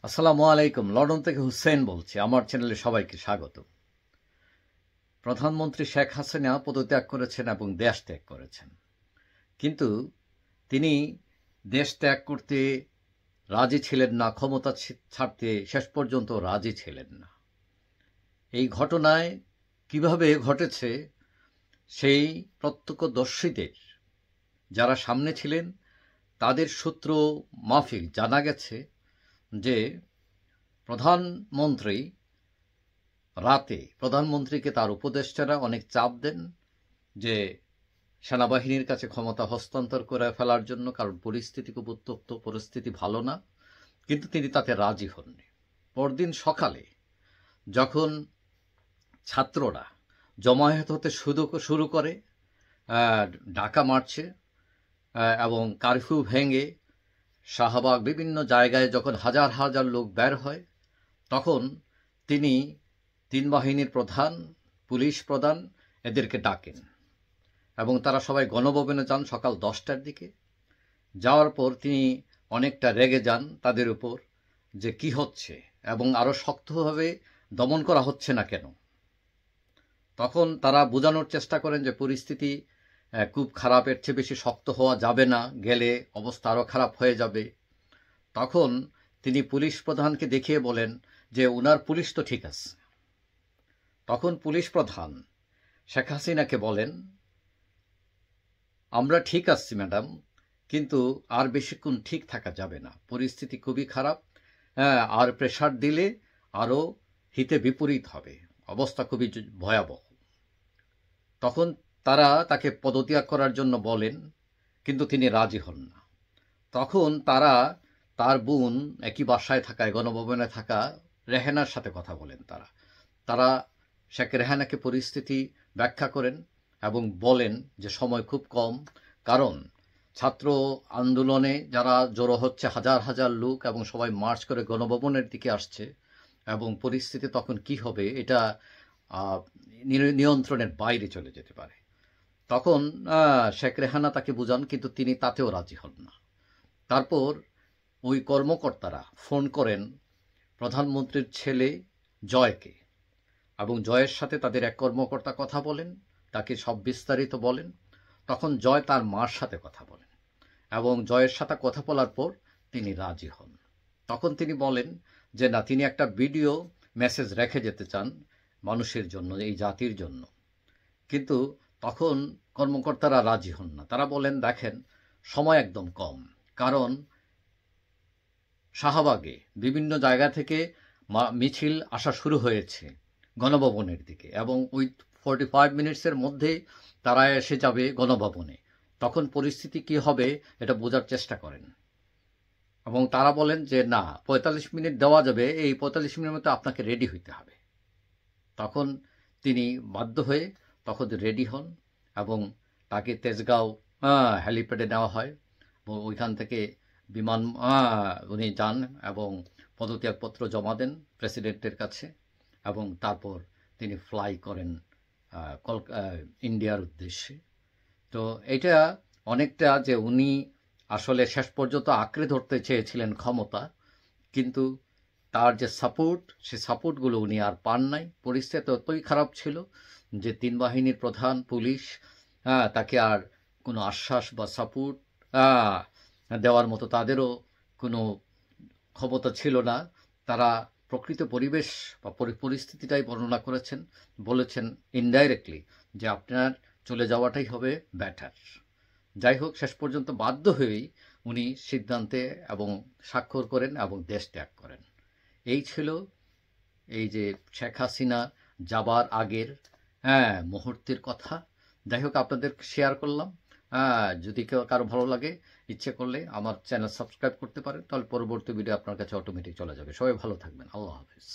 আসসালামু আলাইকুম। লন্ডন থেকে হুসেন বলছি। আমার চ্যানেলে সবাইকে স্বাগত। প্রধানমন্ত্রী শেখ হাসিনা পদত্যাগ করেছেন এবং দেশ ত্যাগ করেছেন, কিন্তু তিনি দেশ ত্যাগ করতে রাজি ছিলেন না, ক্ষমতা ছাড়তে শেষ পর্যন্ত রাজি ছিলেন না। এই ঘটনায় কিভাবে ঘটেছে সেই প্রত্যক্ষদর্শীদের যারা সামনে ছিলেন তাদের সূত্র মাফিক জানা গেছে যে প্রধানমন্ত্রীকে তার উপদেষ্টারা অনেক চাপ দেন যে সেনাবাহিনীর কাছে ক্ষমতা হস্তান্তর করে ফেলার জন্য, কারণ পরিস্থিতি খুব উত্তপ্ত, পরিস্থিতি ভালো না, কিন্তু তিনি তাতে রাজি হননি। পরদিন সকালে যখন ছাত্ররা জমায়েত হতে শুরু করে, ডাকা মারছে এবং কারফিউ ভেঙে শাহবাগ বিভিন্ন জায়গায় যখন হাজার হাজার লোক বের হয়, তখন তিনি তিন বাহিনীর প্রধান, পুলিশ প্রধান এদেরকে ডাকেন এবং তারা সবাই গণভবনে যান সকাল 10টার দিকে। যাওয়ার পর তিনি অনেকটা রেগে যান তাদের উপর যে কি হচ্ছে এবং আরও শক্তভাবে দমন করা হচ্ছে না কেন। তখন তারা বোঝানোর চেষ্টা করেন যে পরিস্থিতি খুব খারাপ, এর চেয়ে বেশি শক্ত হওয়া যাবে না, গেলে অবস্থা আরও খারাপ হয়ে যাবে। তখন তিনি পুলিশ প্রধানকে দেখিয়ে বলেন যে উনার পুলিশ তো ঠিক আছে। তখন পুলিশ প্রধান শেখ হাসিনাকে বলেন, আমরা ঠিক আছি ম্যাডাম, কিন্তু আর বেশিক্ষণ ঠিক থাকা যাবে না, পরিস্থিতি খুবই খারাপ, আর প্রেশার দিলে আরও হিতে বিপরীত হবে, অবস্থা খুবই ভয়াবহ। তখন তারা তাকে পদত্যাগ করার জন্য বলেন, কিন্তু তিনি রাজি হন না। তখন তারা তার বোন একই বাসায় থাকায় গণভবনে থাকা রেহেনার সাথে কথা বলেন। তারা শেখ রেহানাকে পরিস্থিতি ব্যাখ্যা করেন এবং বলেন যে সময় খুব কম, কারণ ছাত্র আন্দোলনে যারা জড়ো হচ্ছে হাজার হাজার লোক এবং সবাই মার্চ করে গণভবনের দিকে আসছে এবং পরিস্থিতি তখন কি হবে এটা নিয়ন্ত্রণের বাইরে চলে যেতে পারে। তখন শেখ রেহানা তাকে বুঝান, কিন্তু তিনি তাতেও রাজি হন না। তারপর ওই কর্মকর্তারা ফোন করেন প্রধানমন্ত্রীর ছেলে জয়কে এবং জয়ের সাথে তাদের এক কর্মকর্তা কথা বলেন, তাকে সব বিস্তারিত বলেন। তখন জয় তার মার সাথে কথা বলেন এবং জয়ের সাথে কথা বলার পর তিনি রাজি হন। তখন তিনি বলেন যে না, তিনি একটা ভিডিও মেসেজ রেখে যেতে চান মানুষের জন্য, এই জাতির জন্য। কিন্তু তখন কর্মকর্তারা রাজি হন না। তারা বলেন, দেখেন সময় একদম কম, কারণ শাহবাগে বিভিন্ন জায়গা থেকে মিছিল আসা শুরু হয়েছে গণভবনের দিকে এবং ওই 45 মিনিটসের মধ্যে তারা এসে যাবে গণভবনে। তখন পরিস্থিতি কি হবে এটা বোঝার চেষ্টা করেন। এবং তারা বলেন যে না, 45 মিনিট দেওয়া যাবে, এই 45 মিনিটের মধ্যে আপনাকে রেডি হইতে হবে। তখন তিনি বাধ্য হয়ে তখন রেডি হন এবং তাকে তেজগাঁও হেলিপ্যাডে নেওয়া হয়। ওইখান থেকে বিমান উনি যান এবং পদত্যাগপত্র জমা দেন প্রেসিডেন্টের কাছে এবং তারপর তিনি ফ্লাই করেন ইন্ডিয়ার উদ্দেশ্যে। তো এটা অনেকটা যে উনি আসলে শেষ পর্যন্ত আঁকড়ে ধরতে চেয়েছিলেন ক্ষমতা, কিন্তু তার যে সাপোর্ট, সে সাপোর্টগুলো উনি আর পান নাই। পরিস্থিতি এতই খারাপ ছিল যে তিন বাহিনীর প্রধান, পুলিশ তাকে আর কোনো আশ্বাস বা সাপোর্ট দেওয়ার মতো তাদেরও কোনো ক্ষমতা ছিল না। তারা প্রকৃত পরিবেশ বা পরিস্থিতিটাই বর্ণনা করেছেন, বলেছেন ইনডাইরেক্টলি যে আপনার চলে যাওয়াটাই হবে বেটার। যাই হোক, শেষ পর্যন্ত বাধ্য হয়েই উনি সিদ্ধান্তে এবং স্বাক্ষর করেন এবং দেশ ত্যাগ করেন। এই ছিল এই যে শেখ হাসিনা যাবার আগের মুহূর্তের কথা। যাই হোক, আপনাদের শেয়ার করলাম। যদি কারো ভালো লাগে, ইচ্ছে করলে আমার চ্যানেল সাবস্ক্রাইব করতে পারেন, তাহলে পরবর্তী ভিডিও আপনার কাছে অটোমেটিক চলে যাবে। সবাই ভালো থাকবেন। আল্লাহ হাফিজ।